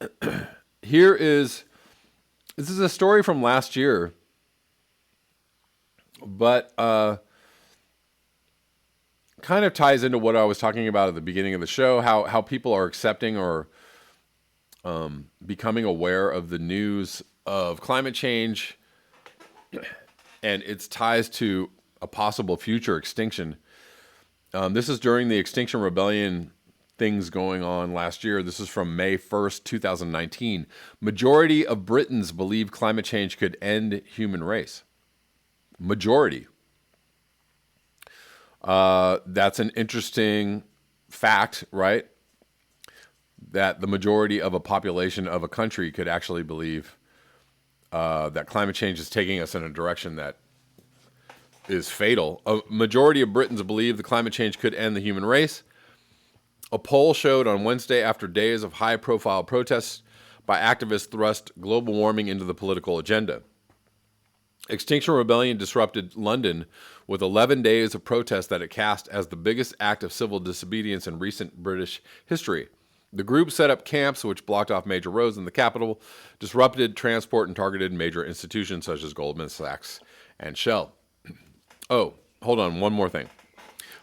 This is a story from last year, but kind of ties into what I was talking about at the beginning of the show, how people are accepting or becoming aware of the news of climate change and its ties to a possible future extinction. This is during the Extinction Rebellion things going on last year. This is from May 1st, 2019. Majority of Britons believe climate change could end human race. Majority. That's an interesting fact, right? That the majority of a population of a country could actually believe that climate change is taking us in a direction that is fatal. A majority of Britons believe the climate change could end the human race. A poll showed on Wednesday, after days of high-profile protests by activists thrust global warming into the political agenda. Extinction Rebellion disrupted London with 11 days of protests that it cast as the biggest act of civil disobedience in recent British history. The group set up camps which blocked off major roads in the capital, disrupted transport, and targeted major institutions such as Goldman Sachs and Shell. Oh, hold on, one more thing.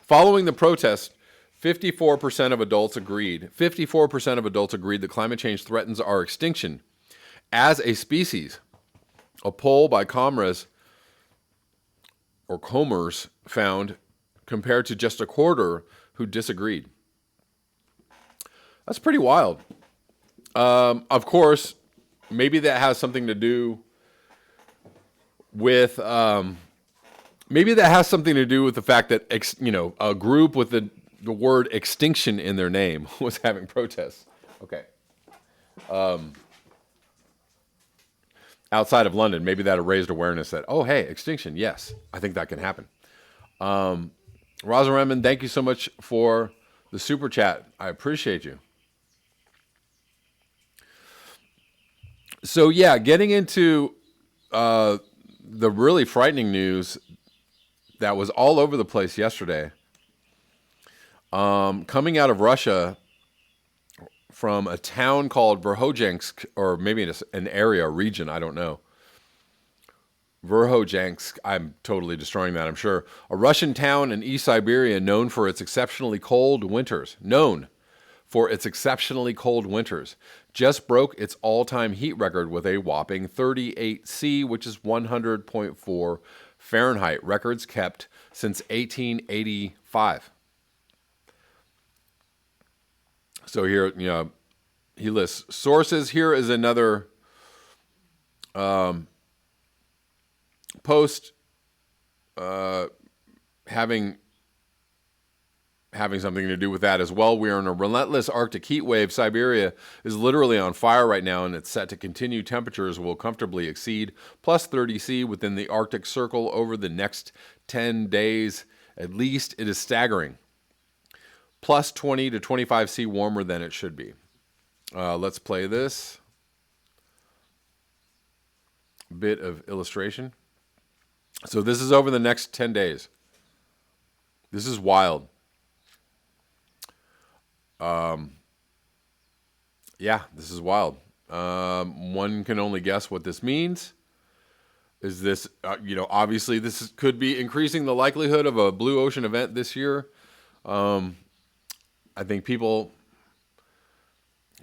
Following the protest, 54% of adults agreed that climate change threatens our extinction as a species. A poll by Commerce found, compared to just a quarter who disagreed. That's pretty wild. Of course, maybe that has something to do with the fact that a group with the word extinction in their name was having protests. Okay. Outside of London, maybe that raised awareness that, oh, hey, extinction, yes, I think that can happen. Rosa Redmond, thank you so much for the super chat. I appreciate you. So, yeah, getting into the really frightening news that was all over the place yesterday, coming out of Russia from a town called Verkhojansk, or maybe an area, a region, I don't know. Verkhojansk, I'm totally destroying that, I'm sure. A Russian town in East Siberia known for its exceptionally cold winters. Just broke its all-time heat record with a whopping 38 C, which is 100.4 Fahrenheit. Records kept since 1885. So here, he lists sources. Here is another post having something to do with that as well. We are in a relentless Arctic heat wave. Siberia is literally on fire right now, and it's set to continue. Temperatures will comfortably exceed plus 30 C within the Arctic Circle over the next 10 days. At least it is staggering. Plus 20 to 25 C warmer than it should be. Let's play this bit of illustration. So this is over the next 10 days. This is wild. Yeah, this is wild. One can only guess what this means. Is this, obviously this could be increasing the likelihood of a blue ocean event this year. I think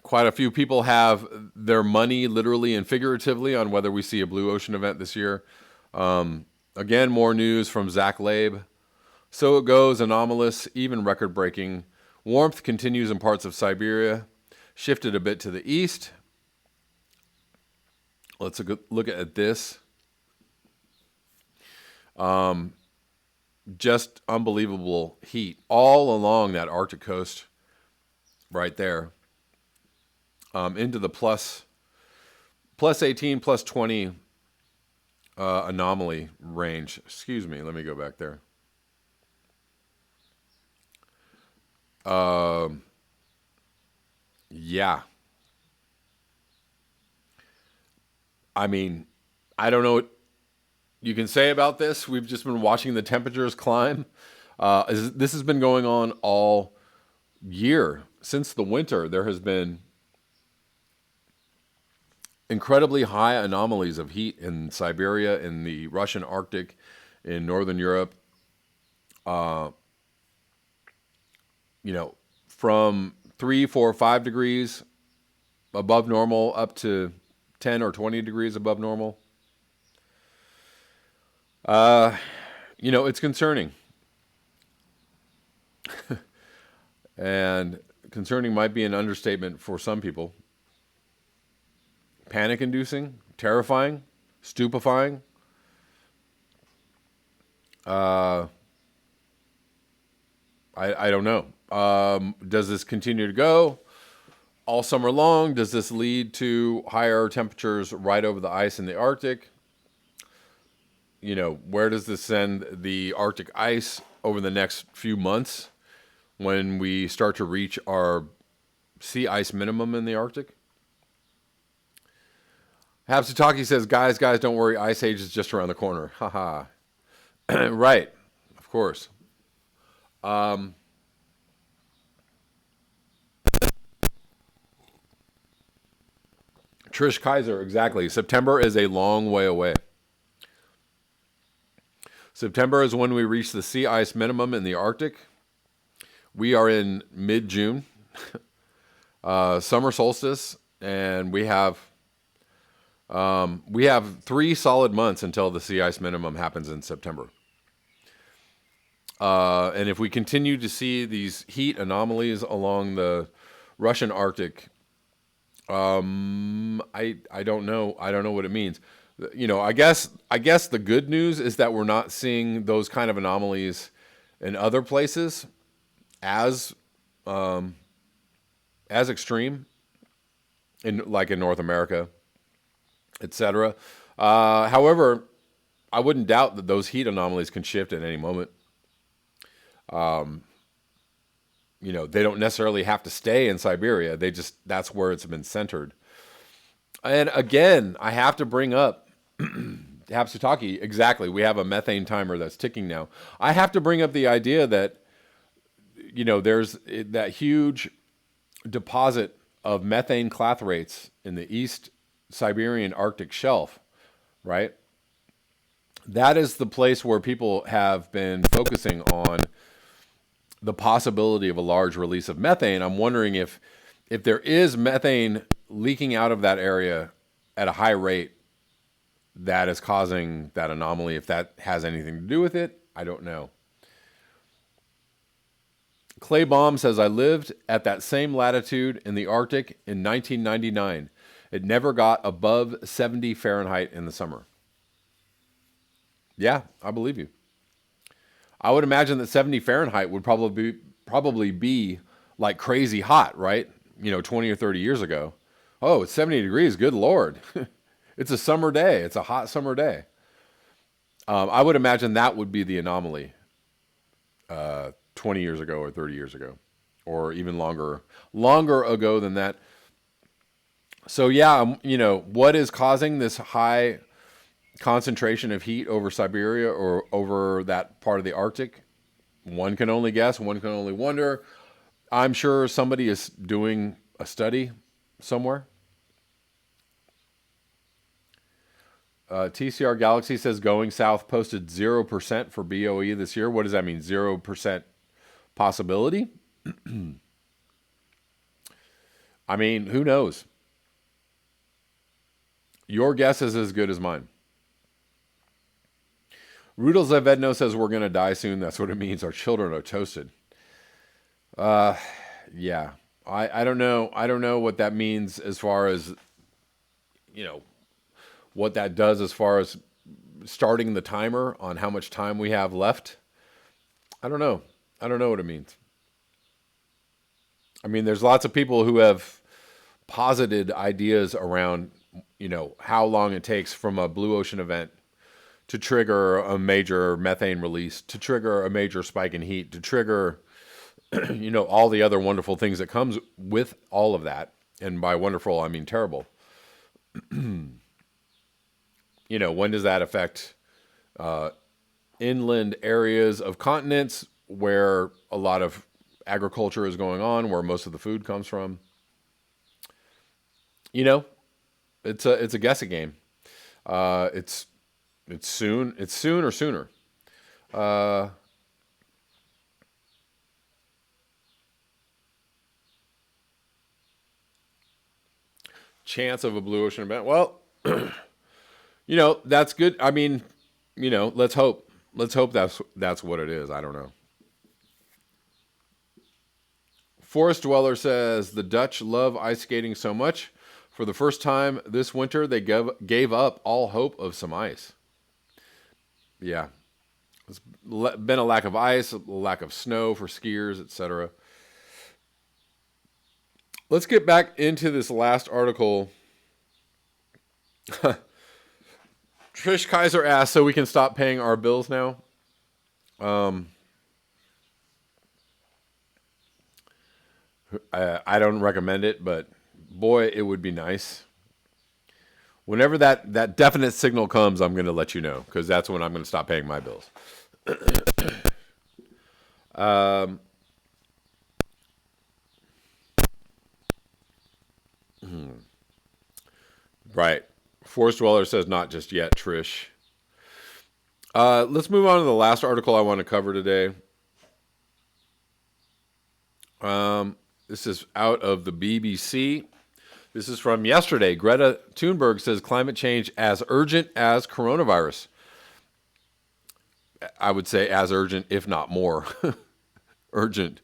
quite a few people have their money literally and figuratively on whether we see a blue ocean event this year. Again, more news from Zach Labe. So it goes, anomalous, even record-breaking. Warmth continues in parts of Siberia. Shifted a bit to the east. Let's look at this. Just unbelievable heat all along that Arctic coast right there. Into the plus 18, plus 20 anomaly range. Excuse me, let me go back there. Yeah. I mean, I don't know what you can say about this. We've just been watching the temperatures climb. This has been going on all year. Since the winter, there has been incredibly high anomalies of heat in Siberia, in the Russian Arctic, in Northern Europe. You know, from 3, 4, 5 degrees above normal up to 10 or 20 degrees above normal. It's concerning. And concerning might be an understatement for some people. Panic inducing, terrifying, stupefying. I don't know. Does this continue to go all summer long? Does this lead to higher temperatures right over the ice in the Arctic? Where does this send the Arctic ice over the next few months when we start to reach our sea ice minimum in the Arctic? Hapsutaki says, guys, don't worry. Ice Age is just around the corner. Haha. Right. Of course. Trish Kaiser, exactly. September is a long way away. September is when we reach the sea ice minimum in the Arctic. We are in mid-June, summer solstice, and we have 3 solid months until the sea ice minimum happens in September. And if we continue to see these heat anomalies along the Russian Arctic, I don't know. I don't know what it means. I guess the good news is that we're not seeing those kind of anomalies in other places as extreme in North America, etc. However, I wouldn't doubt that those heat anomalies can shift at any moment. They don't necessarily have to stay in Siberia. That's where it's been centered. And again, I have to bring up Hapsutaki. Exactly. We have a methane timer that's ticking now. I have to bring up the idea that, there's that huge deposit of methane clathrates in the East Siberian Arctic shelf, right? That is the place where people have been focusing on the possibility of a large release of methane. I'm wondering if there is methane leaking out of that area at a high rate that is causing that anomaly. If that has anything to do with it, I don't know. Clay Baum says, I lived at that same latitude in the Arctic in 1999. It never got above 70 Fahrenheit in the summer. Yeah, I believe you. I would imagine that 70 Fahrenheit would probably be like crazy hot, right? 20 or 30 years ago. Oh, it's 70 degrees. Good Lord. It's a summer day. It's a hot summer day. I would imagine that would be the anomaly 20 years ago or 30 years ago, or even longer ago than that. So yeah, what is causing this high concentration of heat over Siberia or over that part of the Arctic? One can only guess. One can only wonder. I'm sure somebody is doing a study somewhere. TCR Galaxy says going south posted 0% for BOE this year. What does that mean? 0% possibility? I mean, who knows? Your guess is as good as mine. Rudel Zavedno says we're going to die soon. That's what it means. Our children are toasted. Yeah. I don't know. I don't know what that means as far as, what that does as far as starting the timer on how much time we have left. I don't know. I don't know what it means. I mean, there's lots of people who have posited ideas around, how long it takes from a blue ocean event to trigger a major methane release, to trigger a major spike in heat, to trigger, all the other wonderful things that comes with all of that. And by wonderful, I mean terrible. When does that affect inland areas of continents where a lot of agriculture is going on, where most of the food comes from? It's a guessing game. It's soon. It's soon or sooner. Uh, Chance of a blue ocean event. Well, that's good. I mean, let's hope. Let's hope that's what it is. I don't know. Forest Dweller says the Dutch love ice skating so much. For the first time this winter, they gave up all hope of some ice. Yeah, it's been a lack of ice, a lack of snow for skiers, etc. Let's get back into this last article. Trish Kaiser asked, so we can stop paying our bills now. I don't recommend it, but boy, it would be nice. Whenever that definite signal comes, I'm going to let you know, because that's when I'm going to stop paying my bills. Right. Forest Dweller says not just yet, Trish. Let's move on to the last article I want to cover today. This is out of the BBC. This is from yesterday. Greta Thunberg says climate change as urgent as coronavirus. I would say as urgent, if not more urgent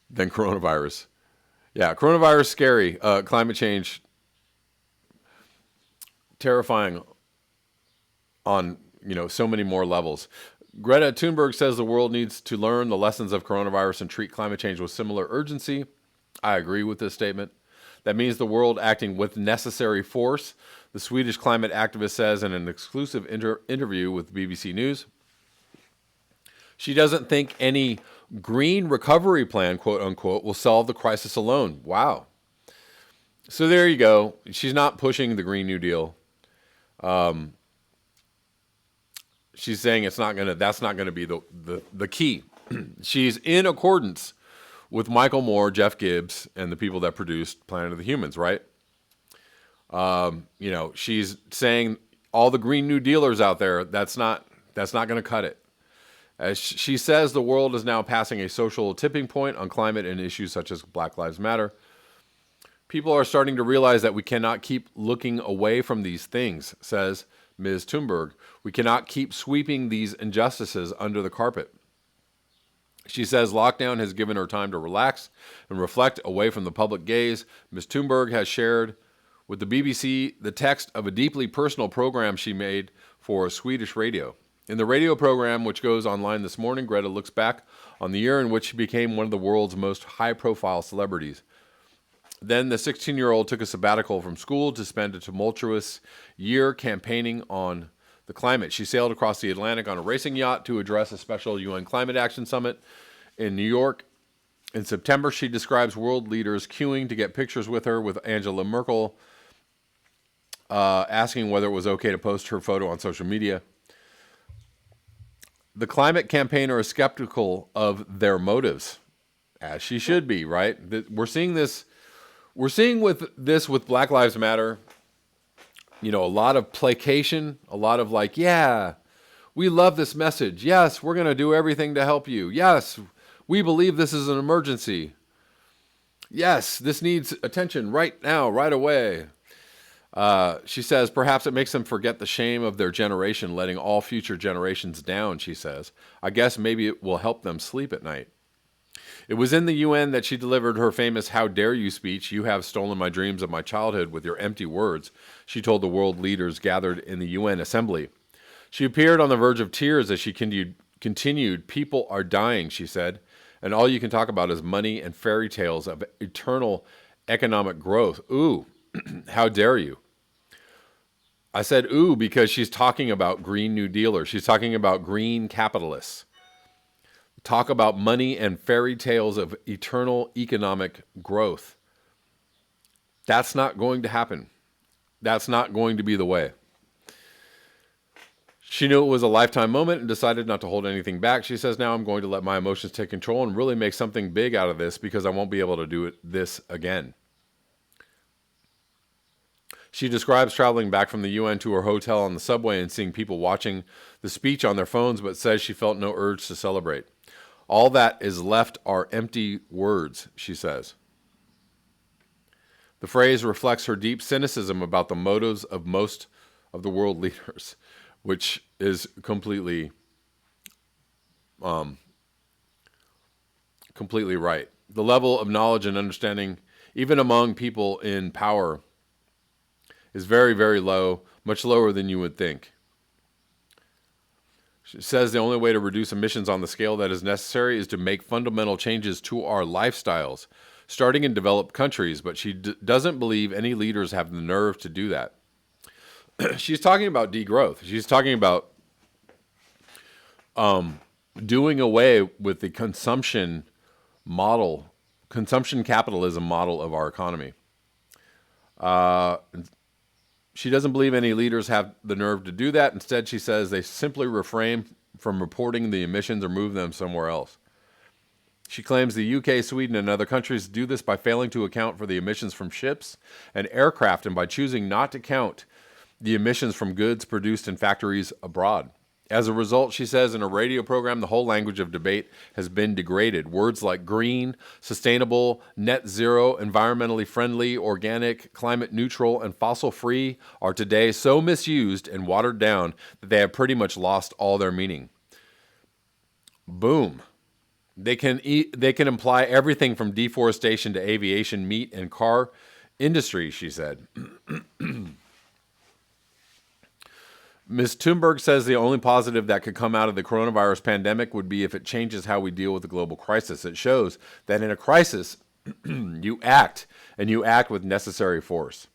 than coronavirus. Yeah, coronavirus scary. Climate change terrifying on so many more levels. Greta Thunberg says the world needs to learn the lessons of coronavirus and treat climate change with similar urgency. I agree with this statement. That means the world acting with necessary force, the Swedish climate activist says in an exclusive interview with BBC News. She doesn't think any green recovery plan, quote unquote, will solve the crisis alone. Wow. So there you go. She's not pushing the Green New Deal. She's saying that's not gonna be the key. She's in accordance with Michael Moore, Jeff Gibbs, and the people that produced Planet of the Humans, right? She's saying all the Green New Dealers out there, that's not gonna cut it. As she says, the world is now passing a social tipping point on climate and issues such as Black Lives Matter. People are starting to realize that we cannot keep looking away from these things, says Ms. Thunberg. We cannot keep sweeping these injustices under the carpet. She says lockdown has given her time to relax and reflect away from the public gaze. Ms. Thunberg has shared with the BBC the text of a deeply personal program she made for Swedish radio. In the radio program, which goes online this morning, Greta looks back on the year in which she became one of the world's most high-profile celebrities. Then the 16-year-old took a sabbatical from school to spend a tumultuous year campaigning on the climate. She sailed across the Atlantic on a racing yacht to address a special UN Climate Action Summit in New York. In September, she describes world leaders queuing to get pictures with her, with Angela Merkel asking whether it was okay to post her photo on social media. The climate campaigner is skeptical of their motives, as she should be, right? We're seeing this. We're seeing with Black Lives Matter, a lot of placation, a lot of like, yeah, we love this message. Yes, we're going to do everything to help you. Yes, we believe this is an emergency. Yes, this needs attention right now, right away. She says, perhaps it makes them forget the shame of their generation, letting all future generations down, she says. I guess maybe it will help them sleep at night. It was in the UN that she delivered her famous "How dare you" speech. You have stolen my dreams of my childhood with your empty words, she told the world leaders gathered in the UN assembly. She appeared on the verge of tears as she continued, people are dying, she said, and all you can talk about is money and fairy tales of eternal economic growth. Ooh, how dare you? I said ooh because she's talking about Green New Dealers. She's talking about green capitalists. Talk about money and fairy tales of eternal economic growth. That's not going to happen. That's not going to be the way. She knew it was a lifetime moment and decided not to hold anything back. She says, now I'm going to let my emotions take control and really make something big out of this because I won't be able to do this again. She describes traveling back from the UN to her hotel on the subway and seeing people watching the speech on their phones, but says she felt no urge to celebrate. All that is left are empty words, she says. The phrase reflects her deep cynicism about the motives of most of the world leaders, which is completely right. The level of knowledge and understanding, even among people in power, is very, very low, much lower than you would think. She says the only way to reduce emissions on the scale that is necessary is to make fundamental changes to our lifestyles, starting in developed countries, but she doesn't believe any leaders have the nerve to do that. She's talking about degrowth. She's talking about doing away with the consumption capitalism model of our economy. She doesn't believe any leaders have the nerve to do that. Instead, she says they simply refrain from reporting the emissions or move them somewhere else. She claims the UK, Sweden, and other countries do this by failing to account for the emissions from ships and aircraft and by choosing not to count the emissions from goods produced in factories abroad. As a result, she says in a radio program, the whole language of debate has been degraded. Words like green, sustainable, net zero, environmentally friendly, organic, climate neutral, and fossil free are today so misused and watered down that they have pretty much lost all their meaning. Boom. They can imply everything from deforestation to aviation, meat, and car industry, she said. Ms. Thunberg says the only positive that could come out of the coronavirus pandemic would be if it changes how we deal with the global crisis. It shows that in a crisis, you act, and you act with necessary force.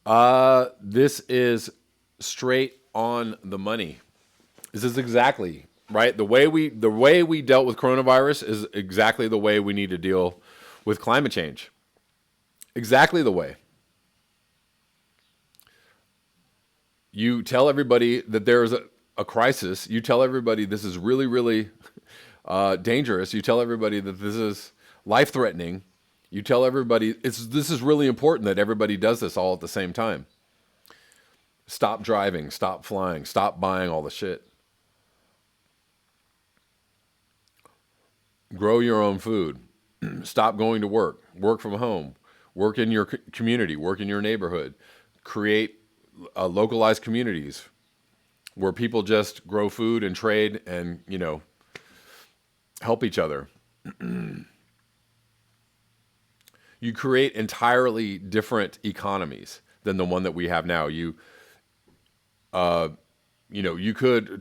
This is straight on the money. This is exactly right. The way we dealt with coronavirus is exactly the way we need to deal with climate change. Exactly the way. You tell everybody that there's a crisis. You tell everybody this is really, really dangerous. You tell everybody that this is life-threatening. You tell everybody this is really important that everybody does this all at the same time. Stop driving, stop flying, stop buying all the shit. Grow your own food. Stop going to work. Work from home. Work in your community. Work in your neighborhood. Create localized communities where people just grow food and trade and, help each other. You create entirely different economies than the one that we have now. You could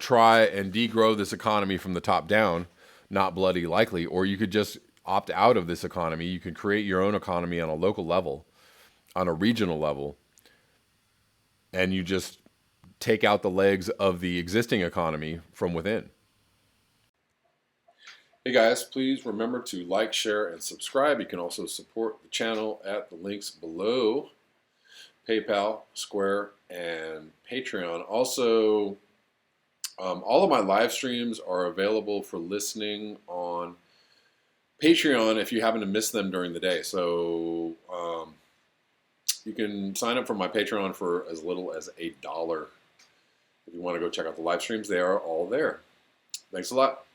try and degrow this economy from the top down, not bloody likely, or you could just opt out of this economy. You could create your own economy on a local level, on a regional level, and you just take out the legs of the existing economy from within. Hey guys, please remember to like, share, and subscribe. You can also support the channel at the links below: PayPal, Square, and Patreon. Also, all of my live streams are available for listening on Patreon if you happen to miss them during the day. So you can sign up for my Patreon for as little as $1. If you want to go check out the live streams, they are all there. Thanks a lot.